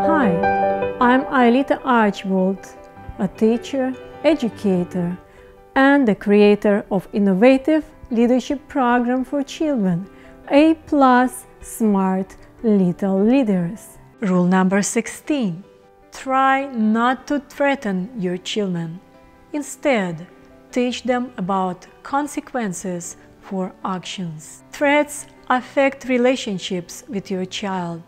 Hi, I'm Aelita a teacher, educator, and the creator of innovative leadership program for children, A+ Smart Little Leaders. Rule number 16. Try not to threaten your children. Instead, teach them about consequences for actions. Threats affect relationships with your child,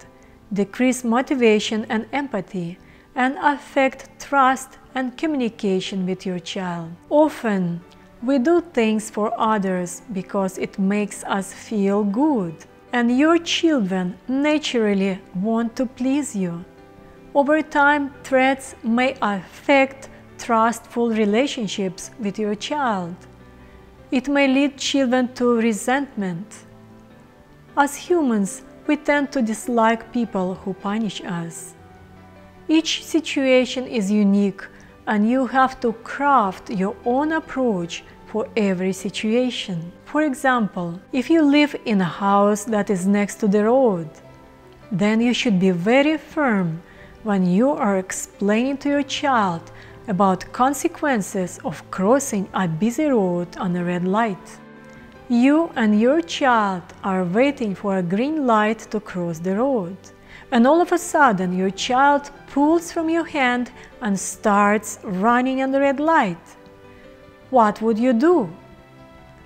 decrease motivation and empathy, and affect trust and communication with your child. Often, we do things for others because it makes us feel good, and your children naturally want to please you. Over time, threats may affect trustful relationships with your child. It may lead children to resentment. As humans, we tend to dislike people who punish us. Each situation is unique, and you have to craft your own approach for every situation. For example, if you live in a house that is next to the road, then you should be very firm when you are explaining to your child about consequences of crossing a busy road on a red light. You and your child are waiting for a green light to cross the road, and all of a sudden your child pulls from your hand and starts running on the red light. What would you do?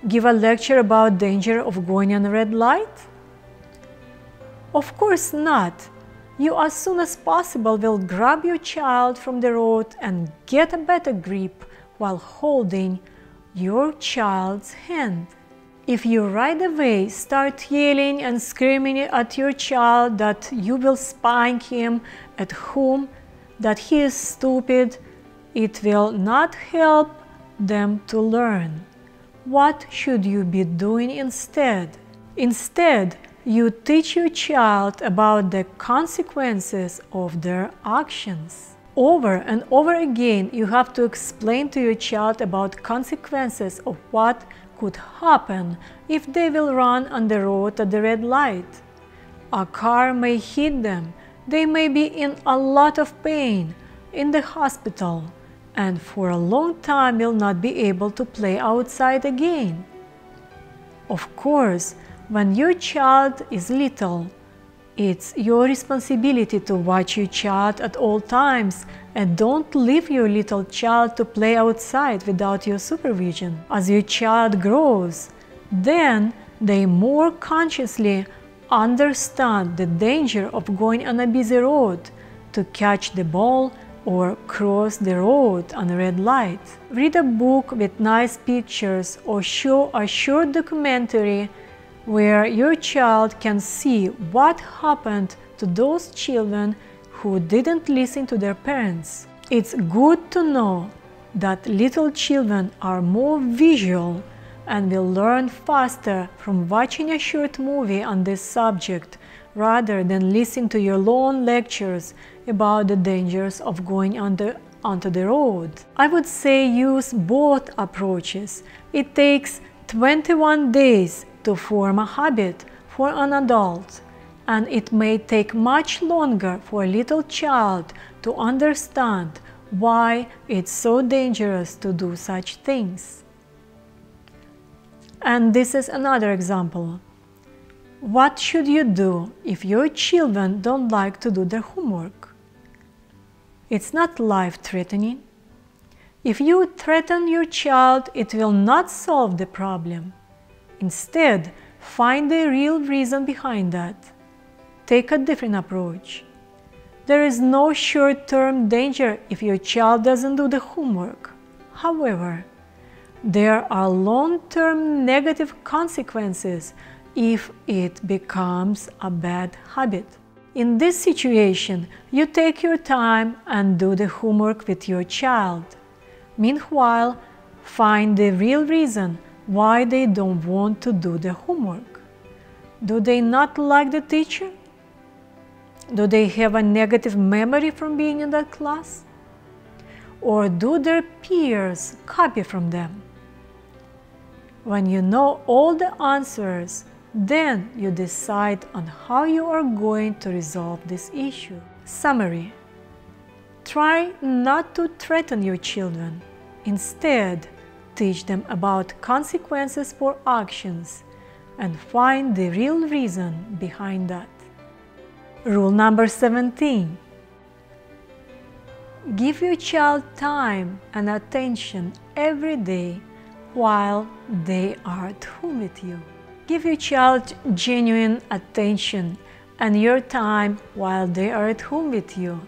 Give a lecture about danger of going on a red light? Of course not. You as soon as possible will grab your child from the road and get a better grip while holding your child's hand. If you right away start yelling and screaming at your child that you will spank him at home, that he is stupid, it will not help them to learn. What should you be doing instead? Instead, you teach your child about the consequences of their actions. Over and over again, you have to explain to your child about consequences of what could happen if they will run on the road at the red light. A car may hit them, they may be in a lot of pain, in the hospital, and for a long time will not be able to play outside again. Of course, when your child is little, it's your responsibility to watch your child at all times and don't leave your little child to play outside without your supervision. As your child grows, then they more consciously understand the danger of going on a busy road, to catch the ball or cross the road on a red light. Read a book with nice pictures or show a short documentary where your child can see what happened to those children who didn't listen to their parents. It's good to know that little children are more visual and will learn faster from watching a short movie on this subject rather than listening to your long lectures about the dangers of going onto the road. I would say use both approaches. It takes 21 days to form a habit for an adult, and it may take much longer for a little child to understand why it's so dangerous to do such things. And this is another example. What should you do if your children don't like to do their homework? It's not life-threatening. If you threaten your child, it will not solve the problem. Instead, find the real reason behind that. Take a different approach. There is no short-term danger if your child doesn't do the homework. However, there are long-term negative consequences if it becomes a bad habit. In this situation, you take your time and do the homework with your child. Meanwhile, find the real reason why they don't want to do the homework. Do they not like the teacher? Do they have a negative memory from being in that class? Or do their peers copy from them? When you know all the answers, then you decide on how you are going to resolve this issue. Summary: try not to threaten your children. Instead, teach them about consequences for actions and find the real reason behind that. Rule number 17. Give your child time and attention every day while they are at home with you. Give your child genuine attention and your time while they are at home with you.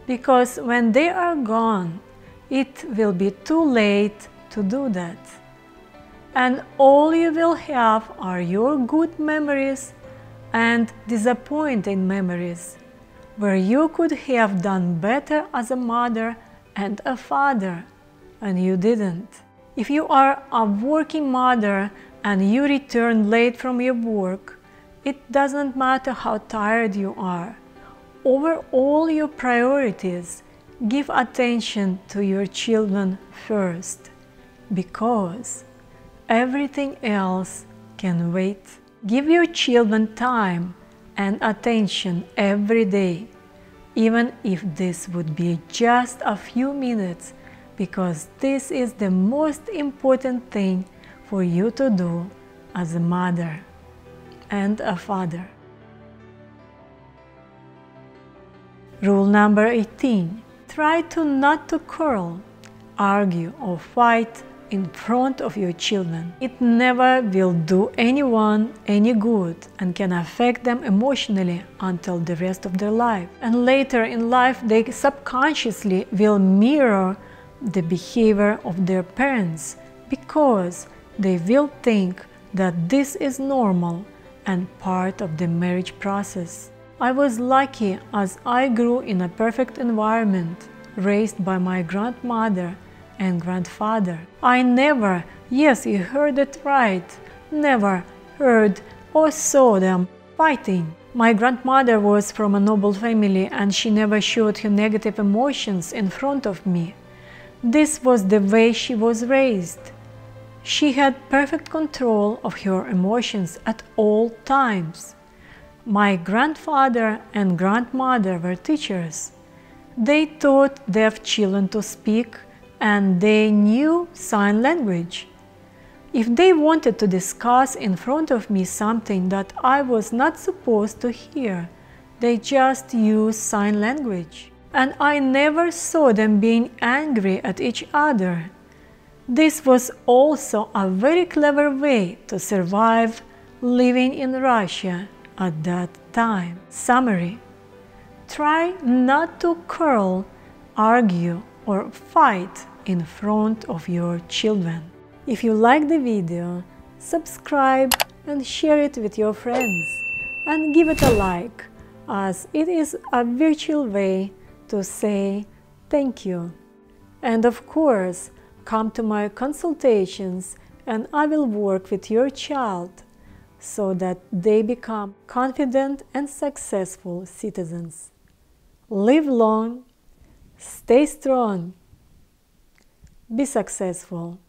Because when they are gone, it will be too late to do that. And all you will have are your good memories and disappointing memories, where you could have done better as a mother and a father, and you didn't. If you are a working mother and you return late from your work, it doesn't matter how tired you are. Over all your priorities, give attention to your children first, because everything else can wait. Give your children time and attention every day, even if this would be just a few minutes, because this is the most important thing for you to do as a mother and a father. Rule number 18. Try not to quarrel, argue, or fight in front of your children. It never will do anyone any good and can affect them emotionally until the rest of their life. And later in life, they subconsciously will mirror the behavior of their parents, because they will think that this is normal and part of the marriage process. I was lucky, as I grew in a perfect environment, raised by my grandmother and grandfather. I never, yes, you heard it right, never heard or saw them fighting. My grandmother was from a noble family and she never showed her negative emotions in front of me. This was the way she was raised. She had perfect control of her emotions at all times. My grandfather and grandmother were teachers. They taught deaf children to speak, and they knew sign language. If they wanted to discuss in front of me something that I was not supposed to hear, they just used sign language. And I never saw them being angry at each other. This was also a very clever way to survive living in Russia at that time. Summary: try not to quarrel, argue, or fight in front of your children. If you like the video, subscribe and share it with your friends, and give it a like, as it is a virtual way to say thank you. And of course, come to my consultations and I will work with your child so that they become confident and successful citizens. Live long, stay strong, be successful.